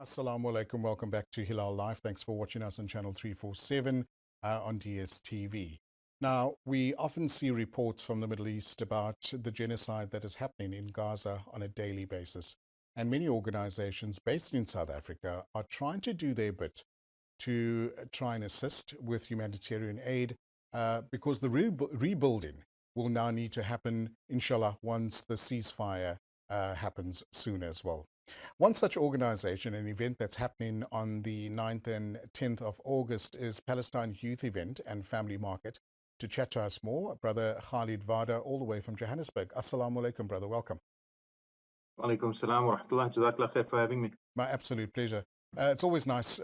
Assalamu alaikum. Welcome back to Hilaal Live. Thanks for watching us on channel 347 on DSTV. Now, we often see reports from the Middle East about the genocide that is happening in Gaza on a daily basis. And many organizations based in South Africa are trying to do their bit to try and assist with humanitarian aid because the rebuilding will now need to happen, inshallah, once the ceasefire happens soon as well. One such organization, an event that's happening on the 9th and 10th of August, is Palestine Youth Event and Family Market. To chat to us more, Brother Khalid Vawda, all the way from Johannesburg. Assalamu alaikum, brother. Welcome. Walaikum salam wa rahmatullah. Jazakallah khair for having me. My absolute pleasure. It's always nice,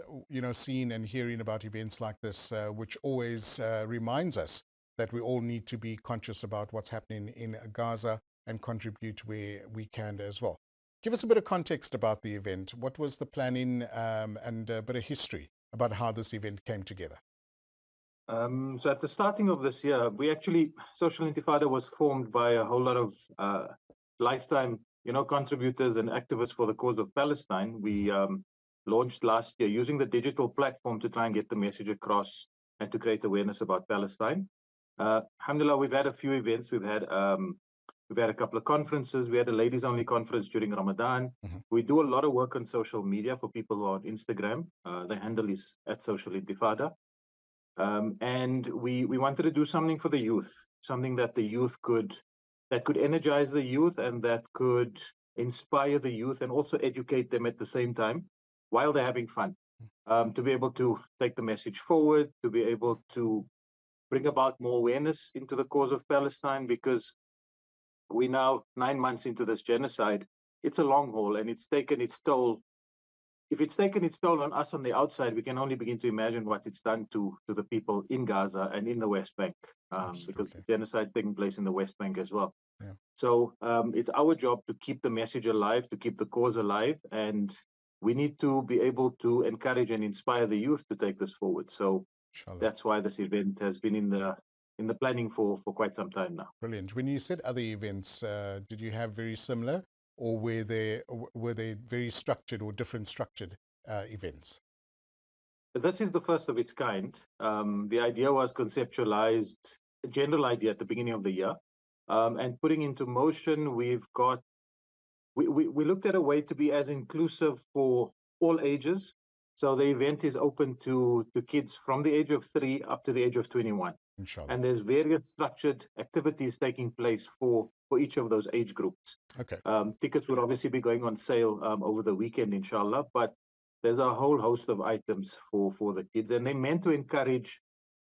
seeing and hearing about events like this, which always reminds us that we all need to be conscious about what's happening in Gaza and contribute where we can as well. Give us a bit of context about the event. What was the planning and a bit of history about how this event came together? So at the starting of this year, Social Intifada was formed by a whole lot of lifetime, contributors and activists for the cause of Palestine. We launched last year using the digital platform to try and get the message across and to create awareness about Palestine. Alhamdulillah, we've had a few events. We've had a couple of conferences. We had a ladies only conference during Ramadan. We do a lot of work on social media for people who are on Instagram. The handle is @Social Intifada. And we wanted to do something for the youth, something that could energize the youth and that could inspire the youth and also educate them at the same time while they're having fun. To be able to take the message forward, to be able to bring about more awareness into the cause of Palestine, because we're now 9 months into this genocide. It's a long haul and it's taken its toll. If it's taken its toll on us on the outside, we can only begin to imagine what it's done to the people in Gaza and in the West Bank, because the genocide is taking place in the West Bank as well. Yeah. So it's our job to keep the message alive, to keep the cause alive, and we need to be able to encourage and inspire the youth to take this forward. So Inshallah. That's why this event has been in the planning for quite some time now. Brilliant. When you said other events, did you have very similar, or were they very structured or different structured events? This is the first of its kind. The idea was conceptualized, a general idea at the beginning of the year, and putting into motion. We looked at a way to be as inclusive for all ages. So the event is open to kids from the age of 3 up to the age of 21. Inshallah. And there's various structured activities taking place for each of those age groups. Okay. Tickets would obviously be going on sale over the weekend, inshallah, but there's a whole host of items for the kids, and they're meant to encourage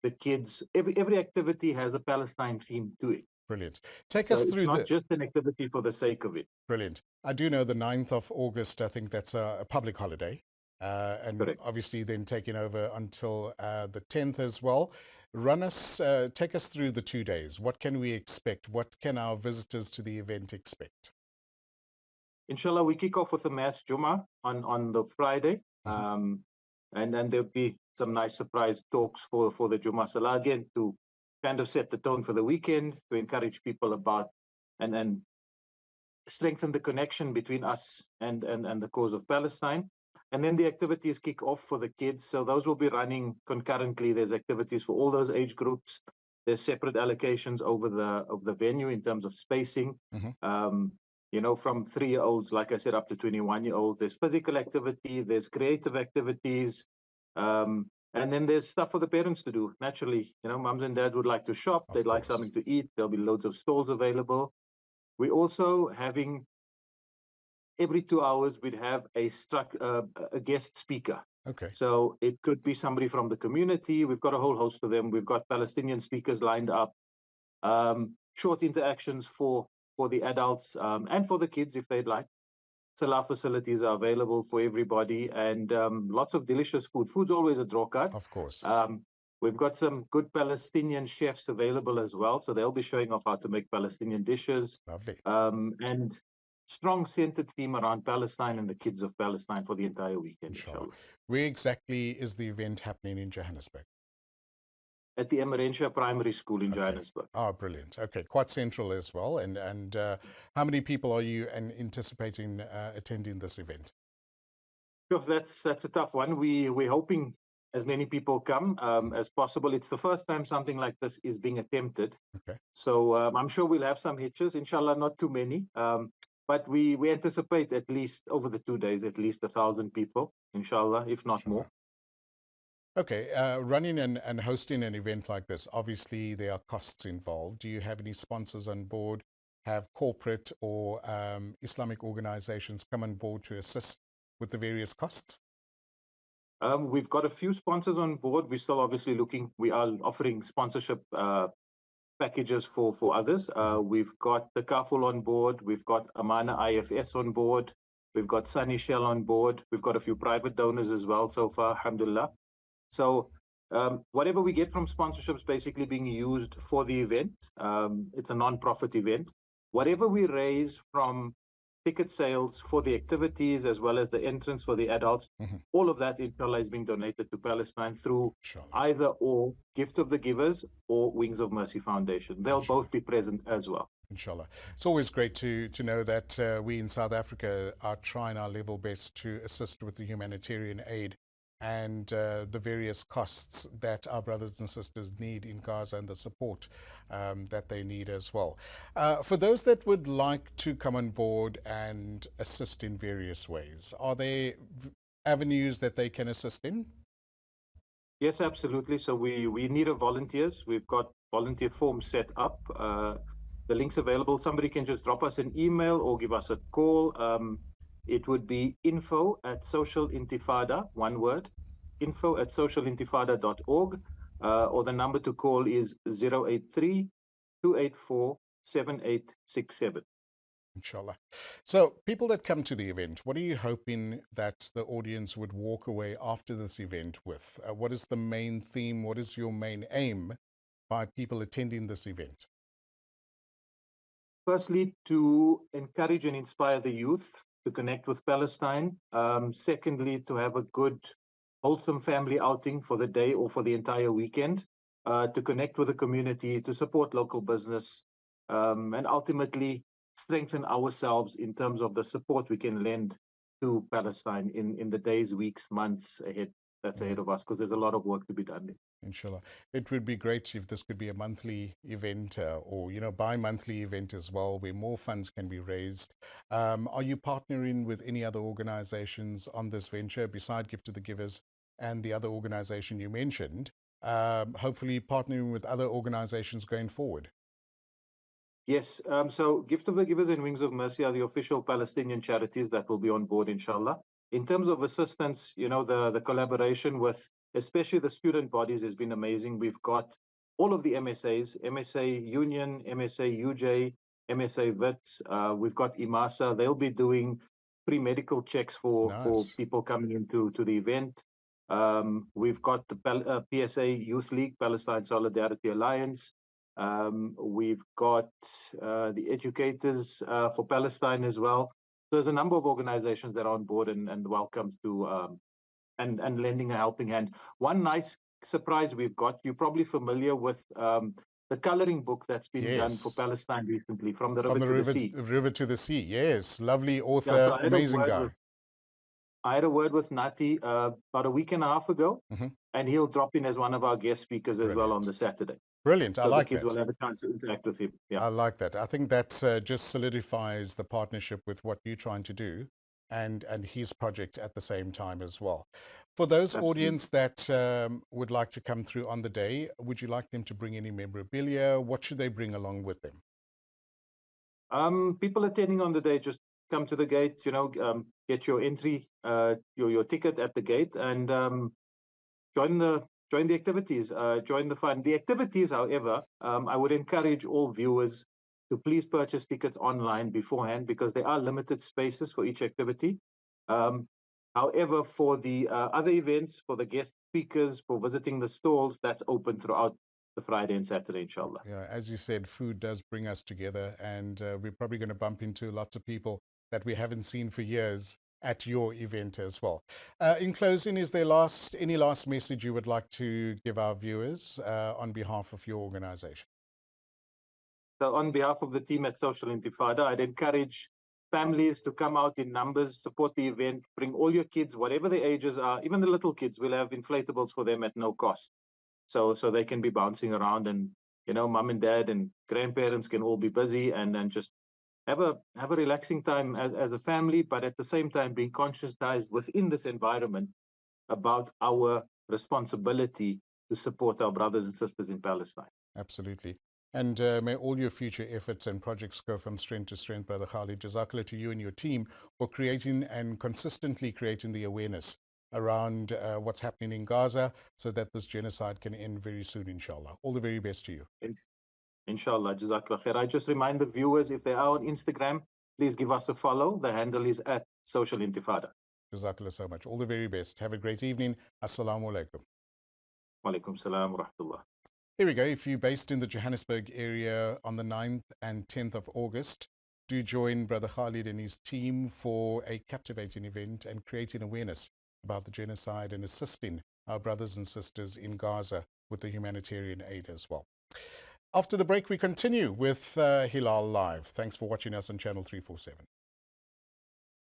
the kids. Every activity has a Palestine theme to it. Brilliant. Take us through it's not just an activity for the sake of it. Brilliant. I do know the 9th of August, I think that's a public holiday. And Correct. Obviously then taking over until the 10th as well. Take us through the 2 days. What can we expect? What can our visitors to the event expect? Inshallah, we kick off with a Mass Jummah on the Friday. And then there'll be some nice surprise talks for the Jummah Salah again to kind of set the tone for the weekend, to encourage people about and strengthen the connection between us and the cause of Palestine. And then the activities kick off for the kids. So those will be running concurrently. There's activities for all those age groups. There's separate allocations over the venue in terms of spacing. From 3-year-olds, like I said, up to 21-year-olds. There's physical activity, there's creative activities. And then there's stuff for the parents to do. Naturally, mums and dads would like to shop. They'd like something to eat. There'll be loads of stalls available. We're also having, every 2 hours, we'd have a guest speaker. Okay. So it could be somebody from the community. We've got a whole host of them. We've got Palestinian speakers lined up. Short interactions for the adults and for the kids if they'd like. Salah facilities are available for everybody, and lots of delicious food. Food's always a draw card. Of course. We've got some good Palestinian chefs available as well, so they'll be showing off how to make Palestinian dishes. Lovely. And strong centered theme around Palestine and the kids of Palestine for the entire weekend. Inshallah. Where exactly is the event happening in Johannesburg? At the Emerentia Primary School in Johannesburg. Oh, brilliant. Okay, quite central as well. And how many people are you anticipating attending this event? Sure, that's a tough one. We're hoping as many people come as possible. It's the first time something like this is being attempted. Okay. So I'm sure we'll have some hitches, inshallah, not too many. But we anticipate at least over the 2 days, at least 1,000 people, inshallah, if not more. Inshallah. Okay, running and hosting an event like this, obviously there are costs involved. Do you have any sponsors on board? Have corporate or Islamic organizations come on board to assist with the various costs? We've got a few sponsors on board. We're still obviously looking. We are offering sponsorship packages for others. We've got the Kaful on board. We've got Amana IFS on board. We've got Sunny Shell on board. We've got a few private donors as well so far, alhamdulillah. So whatever we get from sponsorships basically being used for the event. It's a non-profit event. Whatever we raise from ticket sales for the activities as well as the entrance for the adults, all of that inshallah is being donated to Palestine through either or Gift of the Givers or Wings of Mercy Foundation. They'll both be present as well. Inshallah. It's always great to know that we in South Africa are trying our level best to assist with the humanitarian aid and the various costs that our brothers and sisters need in Gaza and the support that they need as well. For those that would like to come on board and assist in various ways, are there avenues that they can assist in? Yes, absolutely. So we need volunteers. We've got volunteer forms set up. The link's available. Somebody can just drop us an email or give us a call. It would be info@socialintifada, one word, info@socialintifada.org, or the number to call is 083-284-7867. Inshallah. So people that come to the event, what are you hoping that the audience would walk away after this event with? What is the main theme? What is your main aim by people attending this event? Firstly, to encourage and inspire the youth to connect with Palestine. Secondly, to have a good, wholesome family outing for the day or for the entire weekend, to connect with the community, to support local business, and ultimately strengthen ourselves in terms of the support we can lend to Palestine in the days, weeks, months ahead. That's ahead of us, because there's a lot of work to be done there. Inshallah. It would be great if this could be a monthly event or, bi-monthly event as well, where more funds can be raised. Are you partnering with any other organizations on this venture beside Gift to the Givers and the other organization you mentioned? Hopefully partnering with other organizations going forward. Yes, so Gift of the Givers and Wings of Mercy are the official Palestinian charities that will be on board, inshallah. In terms of assistance, the collaboration with especially the student bodies has been amazing. We've got all of the MSAs, MSA Union, MSA UJ, MSA VITS. We've got IMASA. They'll be doing free medical checks for people coming into the event. We've got the PSA Youth League, Palestine Solidarity Alliance. We've got the Educators for Palestine as well. There's a number of organizations that are on board and welcome to and lending a helping hand. One nice surprise we've got, you're probably familiar with the coloring book that's been done for Palestine recently, From the River to the Sea. River to the Sea, yes. Lovely author, amazing guy. I had a word with Nati about a week and a half ago, and he'll drop in as one of our guest speakers as well on the Saturday. Brilliant. So I like the kids that. will have a chance to interact with him. Yeah. I like that. I think that just solidifies the partnership with what you're trying to do and his project at the same time as well. For those audience that would like to come through on the day, would you like them to bring any memorabilia? What should they bring along with them? People attending on the day, just come to the gate, get your entry, your ticket at the gate, and join the activities, join the fun. The activities, however, I would encourage all viewers to please purchase tickets online beforehand, because there are limited spaces for each activity. However, for the other events, for the guest speakers, for visiting the stalls, that's open throughout the Friday and Saturday, inshallah. Yeah, as you said, food does bring us together, and we're probably going to bump into lots of people that we haven't seen for years at your event as well. In closing, is there any last message you would like to give our viewers on behalf of your organization? So on behalf of the team at Social Intifada, I'd encourage families to come out in numbers, support the event, bring all your kids, whatever the ages are, even the little kids. We'll have inflatables for them at no cost. So they can be bouncing around, and mom and dad and grandparents can all be busy and just have a relaxing time as a family, but at the same time being conscientized within this environment about our responsibility to support our brothers and sisters in Palestine. Absolutely. And may all your future efforts and projects go from strength to strength, Brother Khalid. Jazakallah to you and your team for creating and consistently creating the awareness around what's happening in Gaza so that this genocide can end very soon, inshallah. All the very best to you. Inshallah, Jazakallah khair. I just remind the viewers, if they are on Instagram, please give us a follow. The handle is at Social Intifada. Jazakallah so much. All the very best. Have a great evening. Assalamu alaikum. Wa alaikum salam wa rahmatullah. Here we go. If you're based in the Johannesburg area on the 9th and 10th of August, do join Brother Khalid and his team for a captivating event and creating awareness about the genocide and assisting our brothers and sisters in Gaza with the humanitarian aid as well. After the break, we continue with Hilaal Live. Thanks for watching us on Channel 347.